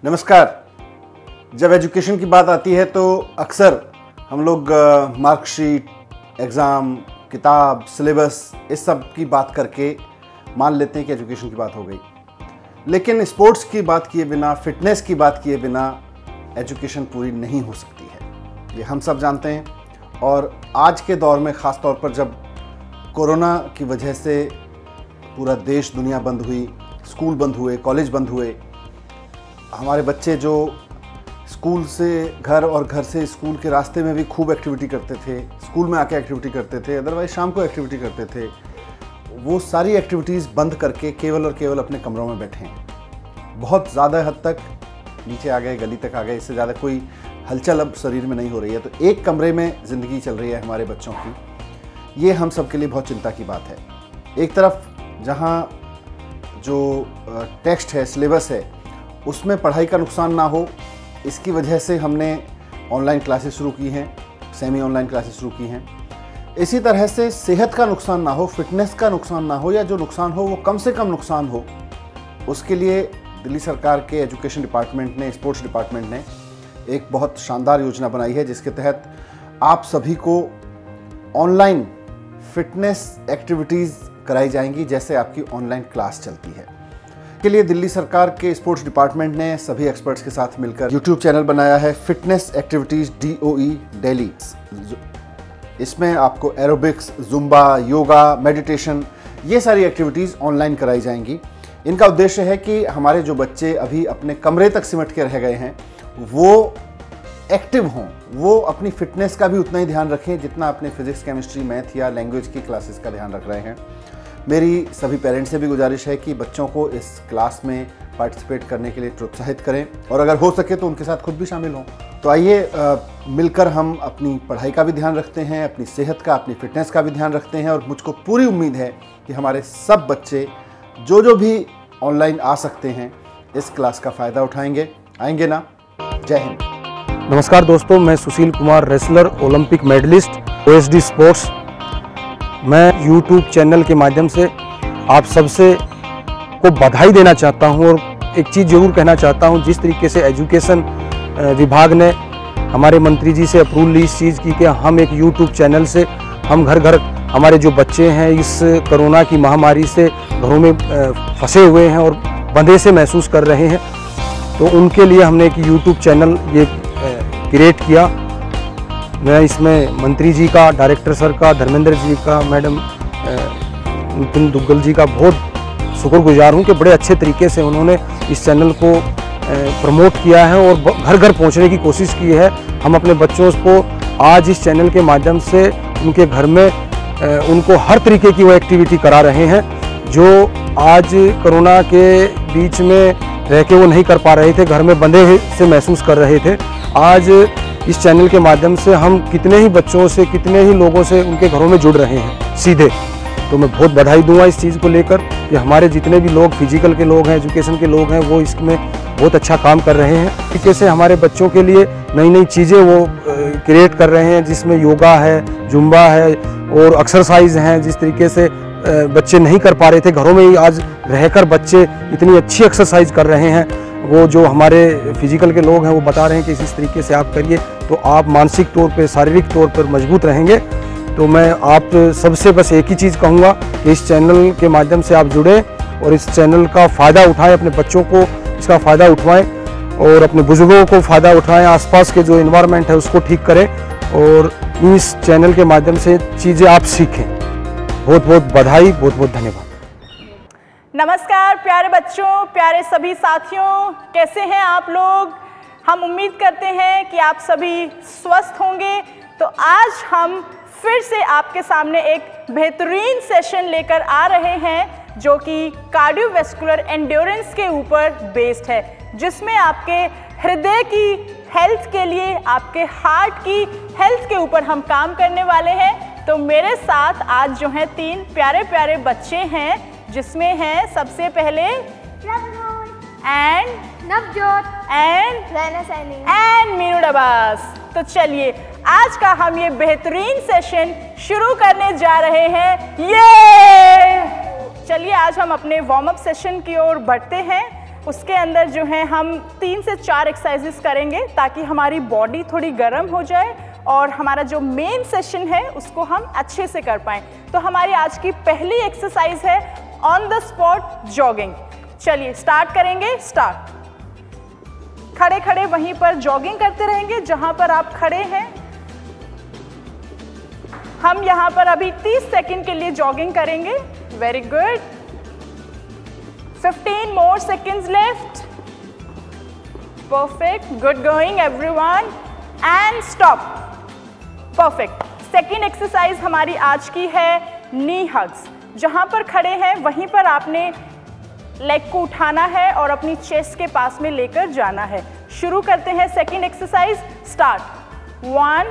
नमस्कार। जब एजुकेशन की बात आती है तो अक्सर हम लोग मार्कशीट, एग्ज़ाम, किताब, सिलेबस इस सब की बात करके मान लेते हैं कि एजुकेशन की बात हो गई। लेकिन स्पोर्ट्स की बात किए बिना, फिटनेस की बात किए बिना एजुकेशन पूरी नहीं हो सकती है, ये हम सब जानते हैं। और आज के दौर में ख़ास तौर पर जब कोरोना की वजह से पूरा देश दुनिया बंद हुई, स्कूल बंद हुए, कॉलेज बंद हुए, हमारे बच्चे जो स्कूल से घर और घर से स्कूल के रास्ते में भी खूब एक्टिविटी करते थे, स्कूल में आके एक्टिविटी करते थे, अदरवाइज शाम को एक्टिविटी करते थे, वो सारी एक्टिविटीज़ बंद करके केवल और केवल अपने कमरों में बैठे हैं। बहुत ज़्यादा हद तक नीचे आ गए, गली तक आ गए, इससे ज़्यादा कोई हलचल अब शरीर में नहीं हो रही है। तो एक कमरे में ज़िंदगी चल रही है हमारे बच्चों की, ये हम सब के लिए बहुत चिंता की बात है। एक तरफ जहाँ जो टेक्स्ट है, सिलेबस है, उसमें पढ़ाई का नुकसान ना हो, इसकी वजह से हमने ऑनलाइन क्लासेस शुरू की हैं, सेमी ऑनलाइन क्लासेस शुरू की हैं। इसी तरह से सेहत का नुकसान ना हो, फिटनेस का नुकसान ना हो, या जो नुकसान हो वो कम से कम नुकसान हो, उसके लिए दिल्ली सरकार के एजुकेशन डिपार्टमेंट ने, स्पोर्ट्स डिपार्टमेंट ने एक बहुत शानदार योजना बनाई है, जिसके तहत आप सभी को ऑनलाइन फिटनेस एक्टिविटीज़ कराई जाएंगी, जैसे आपकी ऑनलाइन क्लास चलती है। के लिए दिल्ली सरकार के स्पोर्ट्स डिपार्टमेंट ने सभी एक्सपर्ट्स के साथ मिलकर यूट्यूब चैनल बनाया है, फिटनेस एक्टिविटीज़ DOE दिल्ली। इसमें आपको एरोबिक्स, जुम्बा, योगा, मेडिटेशन, ये सारी एक्टिविटीज़ ऑनलाइन कराई जाएंगी। इनका उद्देश्य है कि हमारे जो बच्चे अभी अपने कमरे तक सिमट के रह गए हैं, वो एक्टिव हों, वो अपनी फिटनेस का भी उतना ही ध्यान रखें जितना अपने फिजिक्स, केमिस्ट्री, मैथ या लैंग्वेज की क्लासेस का ध्यान रख रहे हैं। मेरी सभी पेरेंट्स से भी गुजारिश है कि बच्चों को इस क्लास में पार्टिसिपेट करने के लिए प्रोत्साहित करें, और अगर हो सके तो उनके साथ खुद भी शामिल हों। तो आइए मिलकर हम अपनी पढ़ाई का भी ध्यान रखते हैं, अपनी सेहत का, अपनी फिटनेस का भी ध्यान रखते हैं। और मुझको पूरी उम्मीद है कि हमारे सब बच्चे जो भी ऑनलाइन आ सकते हैं, इस क्लास का फ़ायदा उठाएंगे। आएंगे ना? जय हिंद। नमस्कार दोस्तों, मैं Sushil Kumar, wrestler, Olympic medalist, OSD sports. मैं YouTube चैनल के माध्यम से आप सबसे को बधाई देना चाहता हूं, और एक चीज़ ज़रूर कहना चाहता हूं, जिस तरीके से एजुकेशन विभाग ने हमारे मंत्री जी से अप्रूवल ली इस चीज़ की कि हम एक YouTube चैनल से हम घर घर हमारे जो बच्चे हैं इस कोरोना की महामारी से घरों में फंसे हुए हैं और बंधे से महसूस कर रहे हैं, तो उनके लिए हमने एक YouTube चैनल ये क्रिएट किया। मैं इसमें मंत्री जी का, डायरेक्टर सर का, धर्मेंद्र जी का, मैडम नितिन दुग्गल जी का बहुत शुक्रगुजार हूँ कि बड़े अच्छे तरीके से उन्होंने इस चैनल को प्रमोट किया है और घर घर पहुँचने की कोशिश की है। हम अपने बच्चों को आज इस चैनल के माध्यम से उनके घर में उनको हर तरीके की वो एक्टिविटी करा रहे हैं जो आज कोरोना के बीच में रह के वो नहीं कर पा रहे थे, घर में बंधे से महसूस कर रहे थे। आज इस चैनल के माध्यम से हम कितने ही बच्चों से, कितने ही लोगों से उनके घरों में जुड़ रहे हैं सीधे। तो मैं बहुत बधाई दूंगा इस चीज़ को लेकर कि हमारे जितने भी लोग फिजिकल के लोग हैं, एजुकेशन के लोग हैं, वो इसमें बहुत अच्छा काम कर रहे हैं। तरीके से हमारे बच्चों के लिए नई नई चीज़ें वो क्रिएट कर रहे हैं, जिसमें योगा है, जुम्बा है और एक्सरसाइज हैं। जिस तरीके से बच्चे नहीं कर पा रहे थे, घरों में ही आज रहकर बच्चे इतनी अच्छी एक्सरसाइज कर रहे हैं। वो जो हमारे फिजिकल के लोग हैं वो बता रहे हैं कि इस तरीके से आप करिए तो आप मानसिक तौर पे, शारीरिक तौर पर मजबूत रहेंगे। तो मैं आप सबसे बस एक ही चीज़ कहूँगा कि इस चैनल के माध्यम से आप जुड़ें और इस चैनल का फ़ायदा उठाएं, अपने बच्चों को इसका फ़ायदा उठवाएं और अपने बुजुर्गों को फ़ायदा उठाएं, आसपास के जो इन्वायरमेंट है उसको ठीक करें और इस चैनल के माध्यम से चीज़ें आप सीखें। बहुत बहुत बधाई, बहुत बहुत धन्यवाद। नमस्कार प्यारे बच्चों, प्यारे सभी साथियों, कैसे हैं आप लोग? हम उम्मीद करते हैं कि आप सभी स्वस्थ होंगे। तो आज हम फिर से आपके सामने एक बेहतरीन सेशन लेकर आ रहे हैं जो कि कार्डियोवैस्कुलर एंड्योरेंस के ऊपर बेस्ड है, जिसमें आपके हृदय की हेल्थ के लिए, आपके हार्ट की हेल्थ के ऊपर हम काम करने वाले हैं। तो मेरे साथ आज जो हैं 3 प्यारे प्यारे बच्चे हैं, जिसमें हैं सबसे पहले एंड नवजोत एंड मीनू डबास। तो चलिए आज का हम ये बेहतरीन सेशन शुरू करने जा रहे हैं। ये चलिए आज हम अपने वार्म अप सेशन की ओर बढ़ते हैं उसके अंदर जो है हम 3 से 4 एक्सरसाइजेस करेंगे ताकि हमारी बॉडी थोड़ी गर्म हो जाए और हमारा जो मेन सेशन है उसको हम अच्छे से कर पाएँ। तो हमारी आज की पहली एक्सरसाइज है ऑन द स्पॉट जॉगिंग। चलिए स्टार्ट करेंगे। स्टार्ट। खड़े खड़े वहीं पर जॉगिंग करते रहेंगे जहां पर आप खड़े हैं। हम यहां पर अभी 30 सेकंड के लिए जॉगिंग करेंगे। Very good. 15 more seconds left. Perfect. Good going everyone and stop. Perfect. Second exercise हमारी आज की है नी हग्स। जहां पर खड़े हैं वहीं पर आपने लेग को उठाना है और अपनी चेस्ट के पास में लेकर जाना है। शुरू करते हैं second exercise. Start. 1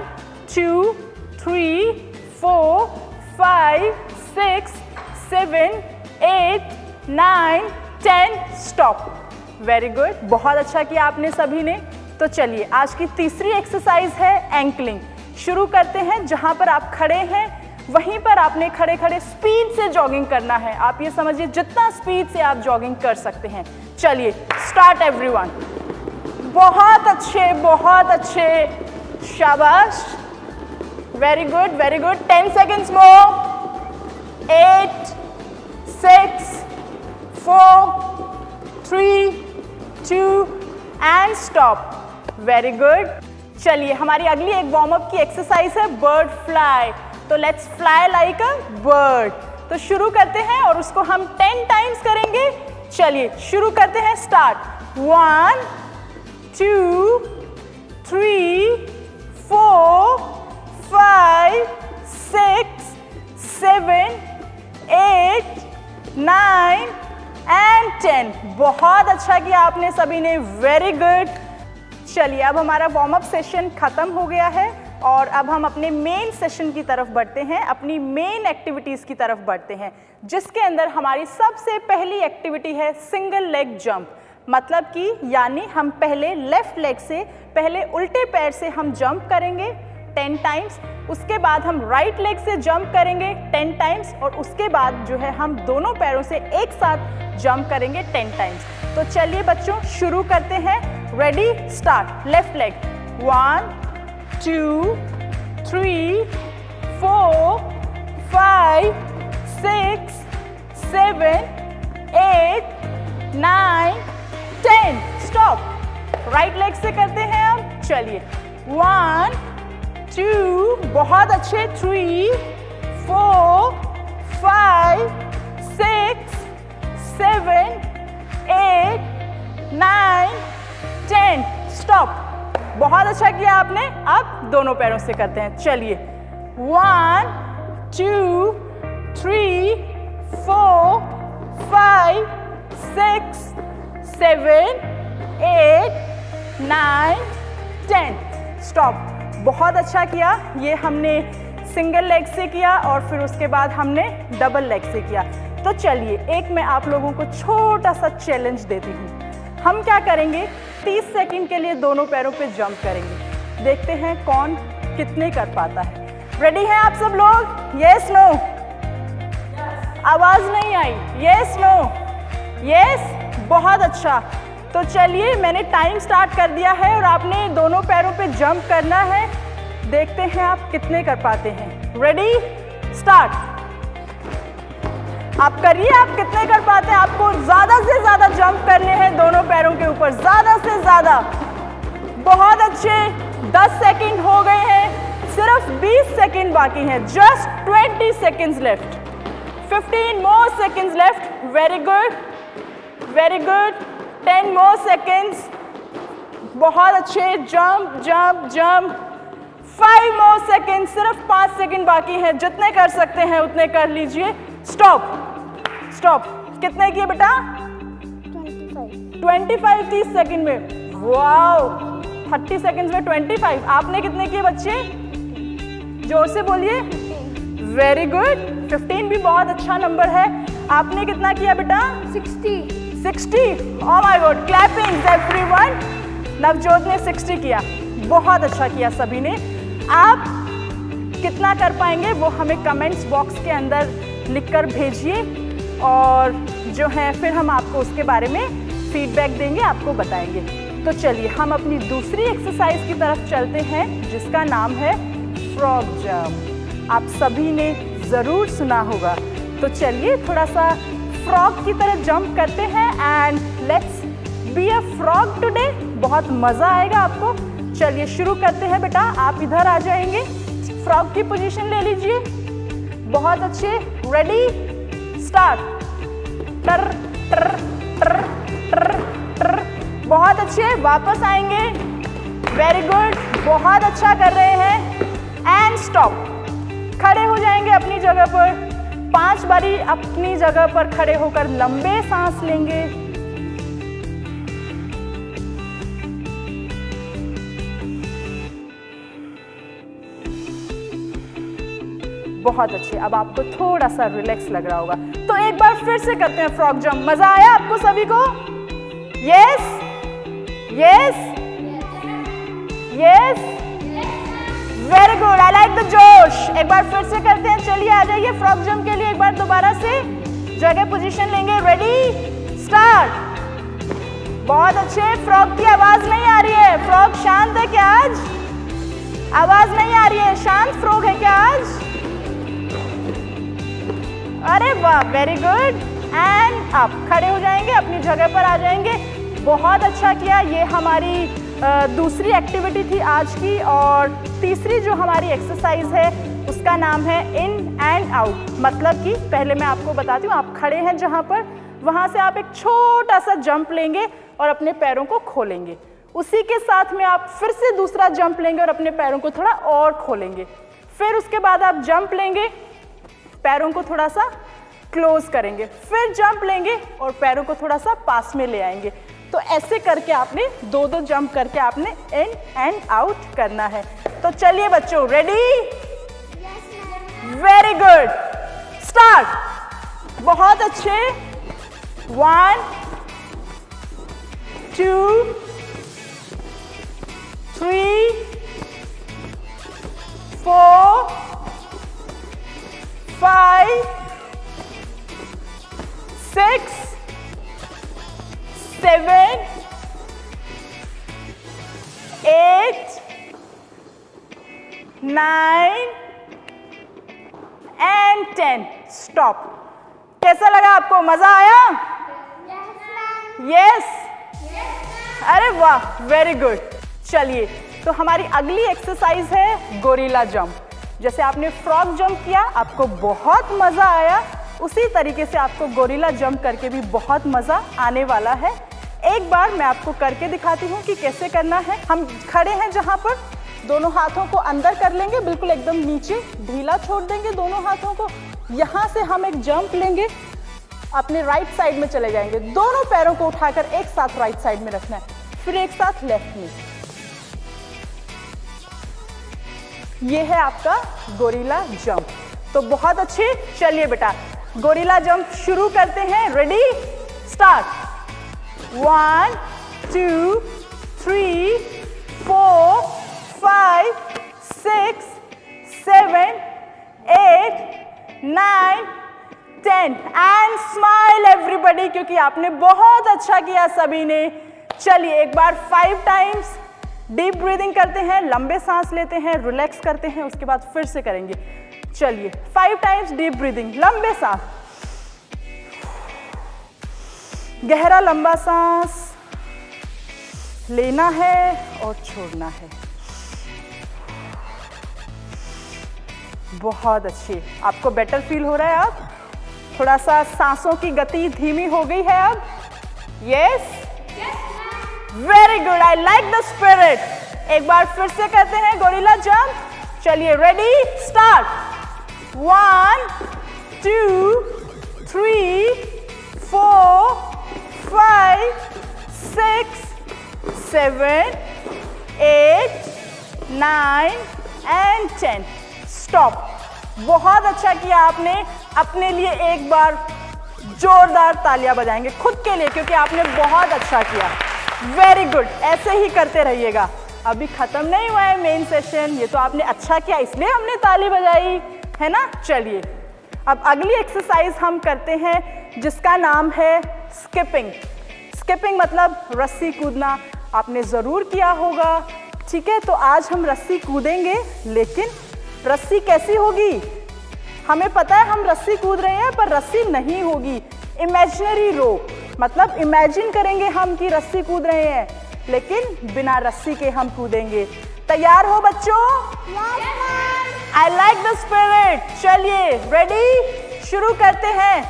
2 3 4 5 6 7 8 9 10 stop. Very good. बहुत अच्छा किया आपने सभी ने। तो चलिए आज की तीसरी एक्सरसाइज है एंकलिंग। शुरू करते हैं। जहां पर आप खड़े हैं वहीं पर आपने खड़े खड़े स्पीड से जॉगिंग करना है। आप ये समझिए जितना स्पीड से आप जॉगिंग कर सकते हैं। चलिए स्टार्ट एवरीवन। बहुत अच्छे, बहुत अच्छे, शाबाश। Very good, very good. 10 seconds more. 8 6 4 3 2 and stop. Very good. चलिए हमारी अगली एक वार्म अप की एक्सरसाइज है बर्ड फ्लाई। तो let's fly like a bird. तो शुरू करते हैं और उसको हम 10 टाइम्स करेंगे। चलिए शुरू करते हैं। स्टार्ट। 1 2 3 4 5 6 7 8 9 एंड 10। बहुत अच्छा किया आपने सभी ने। Very good. चलिए अब हमारा वार्म अप सेशन खत्म हो गया है और अब हम अपने मेन सेशन की तरफ बढ़ते हैं, अपनी मेन एक्टिविटीज़ की तरफ बढ़ते हैं, जिसके अंदर हमारी सबसे पहली एक्टिविटी है सिंगल लेग जंप। मतलब कि यानी हम पहले लेफ्ट लेग से, पहले उल्टे पैर से हम जंप करेंगे 10 टाइम्स। उसके बाद हम राइट लेग से जंप करेंगे 10 टाइम्स और उसके बाद जो है हम दोनों पैरों से एक साथ जंप करेंगे 10 टाइम्स। तो चलिए बच्चों शुरू करते हैं। Ready start. Left leg. 1 2 3 4 5 6 7 8 9 10 stop. Right leg से करते हैं अब। चलिए 1 2 बहुत अच्छे 3 4 5 6 7 8 9 10 स्टॉप। बहुत अच्छा किया आपने। अब दोनों पैरों से करते हैं। चलिए 1 2 3 4 5 6 7 8 9 10 स्टॉप। बहुत अच्छा किया। ये हमने सिंगल लेग से किया और फिर उसके बाद हमने डबल लेग से किया। तो चलिए एक मैं आप लोगों को छोटा सा चैलेंज देती हूँ। हम क्या करेंगे 30 सेकंड के लिए दोनों पैरों पे जंप करेंगे। देखते हैं कौन कितने कर पाता है। रेडी हैं आप सब लोग? Yes no? आवाज नहीं आई। Yes no? यस। बहुत अच्छा। तो चलिए मैंने टाइम स्टार्ट कर दिया है और आपने दोनों पैरों पे जंप करना है। देखते हैं आप कितने कर पाते हैं। Ready start. आप करिए, आप कितने कर पाते हैं। आपको ज्यादा से ज्यादा जंप करने हैं दोनों पैरों के ऊपर, ज्यादा से ज्यादा। बहुत अच्छे। 10 सेकंड हो गए हैं, सिर्फ 20 सेकंड बाकी हैं। Just 20 seconds left. 15 more seconds left. Very good, very good. 10 more seconds. बहुत अच्छे। Jump jump jump. 5 मोर सेकंड। सिर्फ 5 सेकंड बाकी हैं। जितने कर सकते हैं उतने कर लीजिए। Stop stop. कितने किए बेटा? 25 30 सेकंड में। वाओ, 30 सेकंड्स में 25। आपने कितने किए बच्चे? जोर से बोलिए। Very good. 15 भी बहुत अच्छा नंबर है। आपने कितना किया बेटा? 60। Oh my God, clapping everyone. Navjot ने 60 किया। बहुत अच्छा किया सभी ने। आप कितना कर पाएंगे वो हमें कमेंट्स बॉक्स के अंदर लिखकर भेजिए और जो है फिर हम आपको उसके बारे में फीडबैक देंगे, आपको बताएंगे। तो चलिए हम अपनी दूसरी एक्सरसाइज की तरफ चलते हैं जिसका नाम है फ्रॉग जंप। आप सभी ने ज़रूर सुना होगा। तो चलिए थोड़ा सा फ्रॉग की तरह जंप करते हैं and let's be a frog today. बहुत मज़ा आएगा आपको। चलिए शुरू करते हैं बेटा, आप इधर आ जाएंगे, फ्रॉग की पोजीशन ले लीजिए। बहुत अच्छे, रेडी स्टार्ट। टर टर टर टर टर। बहुत अच्छे, वापस आएंगे, वेरी गुड, बहुत अच्छा कर रहे हैं एंड स्टॉप। खड़े हो जाएंगे अपनी जगह पर, 5 बारी अपनी जगह पर खड़े होकर लंबे सांस लेंगे। बहुत अच्छे, अब आपको थोड़ा सा रिलैक्स लग रहा होगा। तो एक बार फिर से करते हैं फ्रॉग जंप। मजा आया आपको सभी को? Yes yes yes, very good, I like the जोश। एक बार फिर से करते हैं, चलिए आ जाइए फ्रॉग जंप के लिए। एक बार दोबारा से जगह पोजीशन लेंगे, रेडी स्टार्ट। बहुत अच्छे, फ्रॉग की आवाज नहीं आ रही है। फ्रॉग शांत है क्या आज? आवाज नहीं आ रही है, शांत फ्रॉग है क्या आज? अरे वाह, वेरी गुड एंड अप। खड़े हो जाएंगे, अपनी जगह पर आ जाएंगे। बहुत अच्छा किया। ये हमारी दूसरी एक्टिविटी थी आज की। और तीसरी जो हमारी एक्सरसाइज है उसका नाम है इन एंड आउट। मतलब कि पहले मैं आपको बताती हूँ, आप खड़े हैं जहाँ पर, वहाँ से आप एक छोटा सा जंप लेंगे और अपने पैरों को खोलेंगे। उसी के साथ में आप फिर से दूसरा जंप लेंगे और अपने पैरों को थोड़ा और खोलेंगे। फिर उसके बाद आप जंप लेंगे, पैरों को थोड़ा सा क्लोज करेंगे, फिर जंप लेंगे और पैरों को थोड़ा सा पास में ले आएंगे। तो ऐसे करके आपने 2-2 जंप करके आपने इन एंड आउट करना है। तो चलिए बच्चों, रेडी, वेरी गुड, स्टार्ट। बहुत अच्छे, 1 2 3 4 5 6 7 8 9 एंड 10। स्टॉप। कैसा लगा आपको? मजा आया? यस, अरे वाह, वेरी गुड। चलिए, तो हमारी अगली एक्सरसाइज है गोरिल्ला जंप। जैसे आपने फ्रॉग जंप किया, आपको बहुत मजा आया, उसी तरीके से आपको गोरिल्ला जंप करके भी बहुत मजा आने वाला है। एक बार मैं आपको करके दिखाती हूँ कि कैसे करना है। हम खड़े हैं जहाँ पर, दोनों हाथों को अंदर कर लेंगे, बिल्कुल एकदम नीचे ढीला छोड़ देंगे दोनों हाथों को। यहाँ से हम एक जंप लेंगे, अपने राइट साइड में चले जाएंगे। दोनों पैरों को उठाकर एक साथ राइट साइड में रखना है, फिर एक साथ लेफ्ट में। ये है आपका गोरिल्ला जंप। तो बहुत अच्छे, चलिए बेटा गोरिल्ला जंप शुरू करते हैं, ready start. 1 2 3 4 5 6 7 8 9 10 and smile everybody, क्योंकि आपने बहुत अच्छा किया सभी ने। चलिए एक बार 5 टाइम्स डीप ब्रीदिंग करते हैं, लंबे सांस लेते हैं, रिलैक्स करते हैं, उसके बाद फिर से करेंगे। चलिए 5 टाइम्स डीप ब्रीदिंग, लंबे सांस, गहरा लंबा सांस लेना है और छोड़ना है। बहुत अच्छे, आपको बेटर फील हो रहा है? अब थोड़ा सा सांसों की गति धीमी हो गई है अब। Yes, very good, I like the spirit. एक बार फिर से करते हैं गोरिल्ला जंप। चलिए रेडी स्टार्ट। 1 2 3 4 5 6 7 8 9 एंड 10। स्टॉप। बहुत अच्छा किया आपने। अपने लिए एक बार जोरदार तालियां बजाएंगे खुद के लिए, क्योंकि आपने बहुत अच्छा किया। वेरी गुड, ऐसे ही करते रहिएगा। अभी खत्म नहीं हुआ है मेन सेशन, ये तो आपने अच्छा किया इसलिए हमने ताली बजाई, है ना। चलिए अब अगली एक्सरसाइज हम करते हैं जिसका नाम है स्किपिंग। स्किपिंग मतलब रस्सी कूदना आपने ज़रूर किया होगा। ठीक है, तो आज हम रस्सी कूदेंगे, लेकिन रस्सी कैसी होगी? हमें पता है हम रस्सी कूद रहे हैं, पर रस्सी नहीं होगी। इमेजिनरी रोप मतलब इमेजिन करेंगे हम कि रस्सी कूद रहे हैं, लेकिन बिना रस्सी के हम कूदेंगे। तैयार हो बच्चों? I like the spirit. चलिए रेडी, शुरू करते हैं।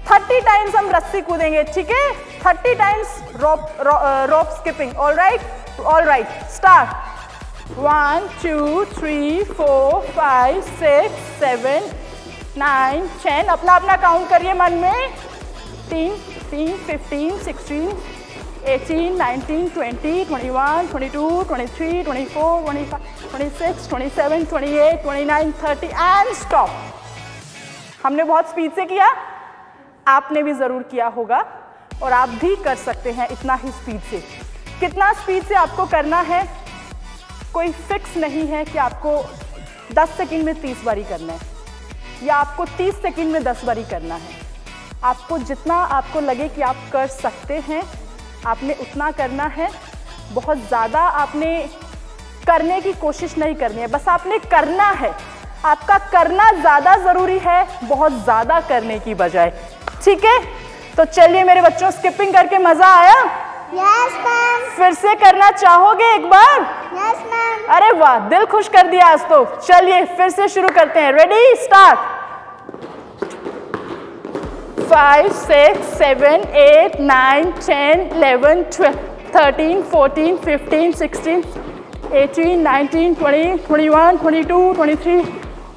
30 टाइम्स हम रस्सी कूदेंगे, ठीक है? 30 टाइम्स रोप स्किपिंग। All right, start. 1 2 3 4 5 6 7 9 10। अपना काउंट करिए मन में। 3 15 16 18 19 20 21 22 23 24 25 26 27 28 29 30 एंड स्टॉप। हमने बहुत स्पीड से किया, आपने भी ज़रूर किया होगा और आप भी कर सकते हैं इतना ही स्पीड से। कितना स्पीड से आपको करना है कोई फिक्स नहीं है कि आपको 10 सेकंड में 30 बारी करना है या आपको 30 सेकंड में 10 बारी करना है। आपको जितना आपको लगे कि आप कर सकते हैं आपने उतना करना है। बहुत ज़्यादा आपने करने की कोशिश नहीं करनी है, बस आपने करना है। आपका करना ज़्यादा ज़रूरी है बहुत ज़्यादा करने की बजाय। ठीक है, तो चलिए मेरे बच्चों, स्किपिंग करके मज़ा आया? Yes ma'am. फिर से करना चाहोगे एक बार? Yes ma'am. अरे वाह, दिल खुश कर दिया आज तो। चलिए फिर से शुरू करते हैं। Ready, start. 5 6 7 8 9 10 11 12 13 14 15 16 18 19 20 21 22 23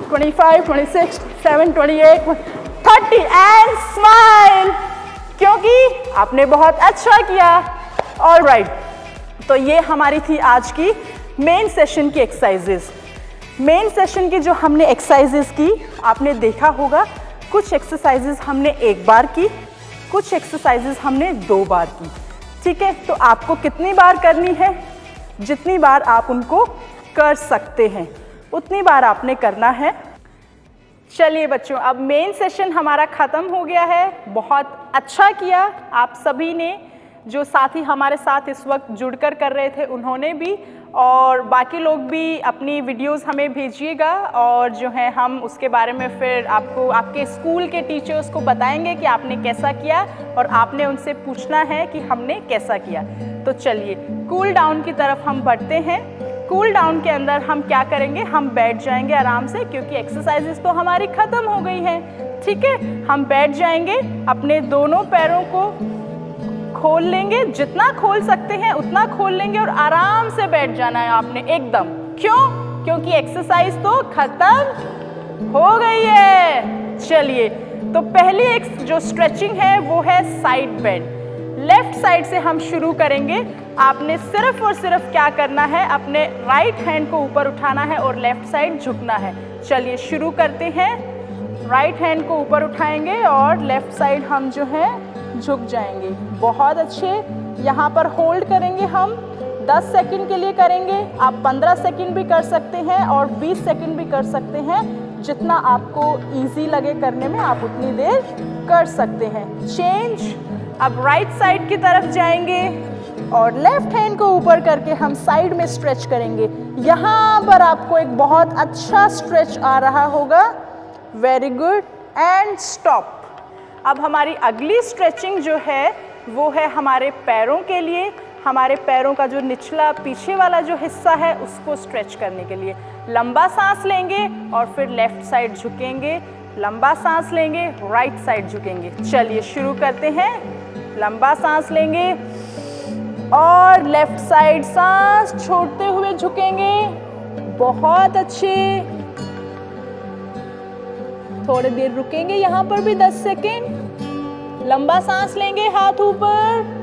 25 26 27 28 30 एंड स्माइल, क्योंकि आपने बहुत अच्छा किया। ऑल राइट, तो ये हमारी थी आज की मेन सेशन की एक्सरसाइजेस। मेन सेशन की जो हमने एक्सरसाइजेस की आपने देखा होगा, कुछ एक्सरसाइजेस हमने एक बार की, कुछ एक्सरसाइजेस हमने 2 बार की। ठीक है, तो आपको कितनी बार करनी है? जितनी बार आप उनको कर सकते हैं उतनी बार आपने करना है। चलिए बच्चों, अब मेन सेशन हमारा ख़त्म हो गया है। बहुत अच्छा किया आप सभी ने, जो साथी हमारे साथ इस वक्त जुड़कर कर रहे थे उन्होंने भी, और बाकी लोग भी अपनी वीडियोस हमें भेजिएगा और जो है हम उसके बारे में फिर आपको आपके स्कूल के टीचर्स को बताएंगे कि आपने कैसा किया, और आपने उनसे पूछना है कि हमने कैसा किया। तो चलिए कूल डाउन की तरफ हम बढ़ते हैं। कूल डाउन के अंदर हम क्या करेंगे? हम बैठ जाएंगे आराम से, क्योंकि एक्सरसाइजेस तो हमारी ख़त्म हो गई हैं। ठीक है, हम बैठ जाएंगे, अपने दोनों पैरों को खोल लेंगे, जितना खोल सकते हैं उतना खोल लेंगे और आराम से बैठ जाना है आपने एकदम। क्यों? क्योंकि एक्सरसाइज तो खत्म हो गई है। चलिए, तो पहली एक जो स्ट्रेचिंग है वो है साइड बेंड। लेफ्ट साइड से हम शुरू करेंगे। आपने सिर्फ और सिर्फ क्या करना है? अपने राइट हैंड को ऊपर उठाना है और लेफ्ट साइड झुकना है। चलिए शुरू करते हैं। राइट हैंड को ऊपर उठाएंगे और लेफ्ट साइड हम जो है झुक जाएंगे। बहुत अच्छे। यहाँ पर होल्ड करेंगे हम 10 सेकंड के लिए करेंगे। आप 15 सेकंड भी कर सकते हैं और 20 सेकंड भी कर सकते हैं। जितना आपको इजी लगे करने में आप उतनी देर कर सकते हैं। चेंज। अब राइट साइड की तरफ जाएंगे और लेफ्ट हैंड को ऊपर करके हम साइड में स्ट्रेच करेंगे। यहाँ पर आपको एक बहुत अच्छा स्ट्रेच आ रहा होगा। Very good and stop. अब हमारी अगली स्ट्रेचिंग जो है वो है हमारे पैरों के लिए। हमारे पैरों का जो निचला पीछे वाला जो हिस्सा है उसको स्ट्रेच करने के लिए लंबा सांस लेंगे और फिर लेफ्ट साइड झुकेंगे। लंबा सांस लेंगे, राइट साइड झुकेंगे। चलिए शुरू करते हैं। लंबा सांस लेंगे और लेफ्ट साइड सांस छोड़ते हुए झुकेंगे। बहुत अच्छे। थोड़ी देर रुकेंगे यहाँ पर भी 10 सेकेंड। लंबा सांस लेंगे, हाथ ऊपर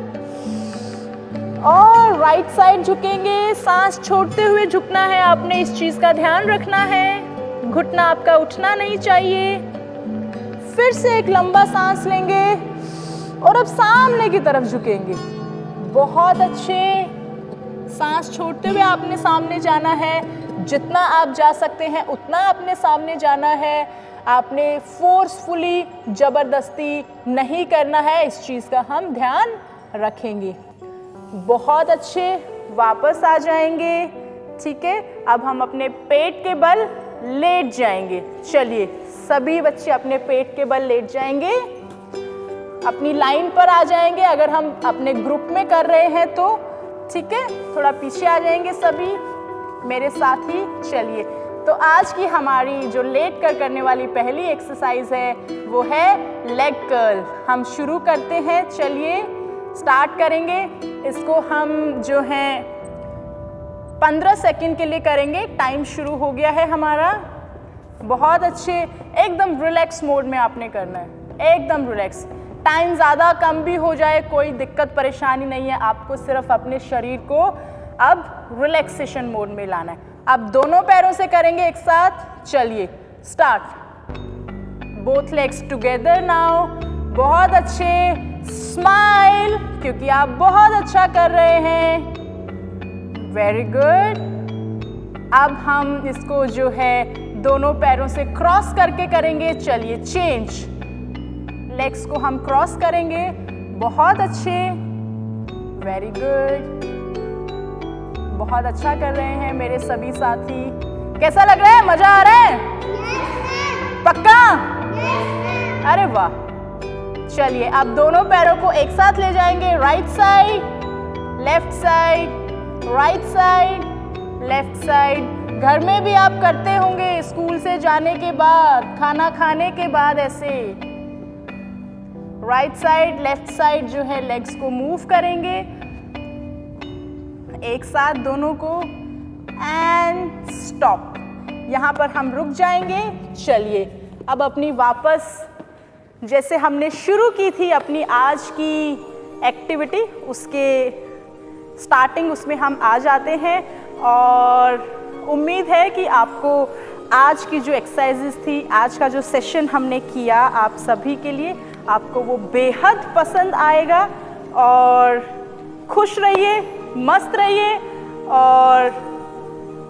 और राइट साइड झुकेंगे। सांस छोड़ते हुए झुकना है, आपने इस चीज का ध्यान रखना है। घुटना आपका उठना नहीं चाहिए। फिर से एक लंबा सांस लेंगे और अब सामने की तरफ झुकेंगे। बहुत अच्छे। सांस छोड़ते हुए आपने सामने जाना है। जितना आप जा सकते हैं उतना आपने सामने जाना है। आपने फोर्सफुली जबरदस्ती नहीं करना है। इस चीज का हम ध्यान रखेंगे। बहुत अच्छे, वापस आ जाएंगे। ठीक है, अब हम अपने पेट के बल लेट जाएंगे। चलिए सभी बच्चे अपने पेट के बल लेट जाएंगे, अपनी लाइन पर आ जाएंगे। अगर हम अपने ग्रुप में कर रहे हैं तो ठीक है, थोड़ा पीछे आ जाएंगे सभी मेरे साथ ही। चलिए, तो आज की हमारी जो लेट कर करने वाली पहली एक्सरसाइज है वो है लेग कर्ल। हम शुरू करते हैं। चलिए स्टार्ट करेंगे। इसको हम जो है 15 सेकंड के लिए करेंगे। टाइम शुरू हो गया है हमारा। बहुत अच्छे, एकदम रिलैक्स मोड में आपने करना है, एकदम रिलैक्स। टाइम ज़्यादा कम भी हो जाए कोई दिक्कत परेशानी नहीं है, आपको सिर्फ अपने शरीर को अब रिलैक्सेशन मोड में लाना है। अब दोनों पैरों से करेंगे एक साथ। चलिए start. Both legs together now. बहुत अच्छे, स्माइल, क्योंकि आप बहुत अच्छा कर रहे हैं। Very good. अब हम इसको जो है दोनों पैरों से क्रॉस करके करेंगे। चलिए चेंज, लेग्स को हम क्रॉस करेंगे। बहुत अच्छे, वेरी गुड, बहुत अच्छा कर रहे हैं मेरे सभी साथी। कैसा लग रहा है? मजा आ रहा है? पक्का? अरे वाह। चलिए अब दोनों पैरों को एक साथ ले जाएंगे। Right side, left side, right side, left side. घर में भी आप करते होंगे, स्कूल से जाने के बाद, खाना खाने के बाद ऐसे राइट साइड लेफ्ट साइड जो है लेग्स को मूव करेंगे एक साथ दोनों को। And stop. यहाँ पर हम रुक जाएंगे। चलिए अब अपनी वापस जैसे हमने शुरू की थी अपनी आज की एक्टिविटी, उसके स्टार्टिंग उसमें हम आ जाते हैं। और उम्मीद है कि आपको आज की जो एक्सरसाइजेस थी, आज का जो सेशन हमने किया आप सभी के लिए, आपको वो बेहद पसंद आएगा। और खुश रहिए, मस्त रहिए। और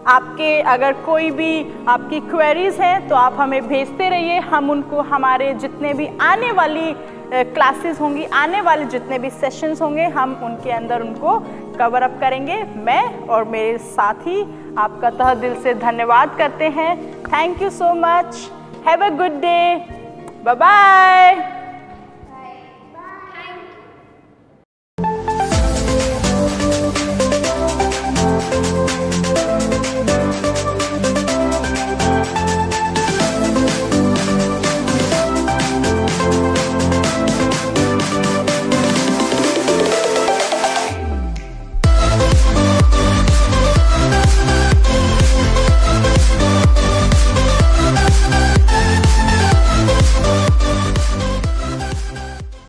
आपके अगर कोई भी आपकी क्वेरीज हैं तो आप हमें भेजते रहिए। हम उनको हमारे जितने भी आने वाली क्लासेस होंगी, आने वाले जितने भी सेशंस होंगे, हम उनके अंदर उनको कवर अप करेंगे। मैं और मेरे साथी आपका तहे दिल से धन्यवाद करते हैं। Thank you so much. Have a good day. Bye bye.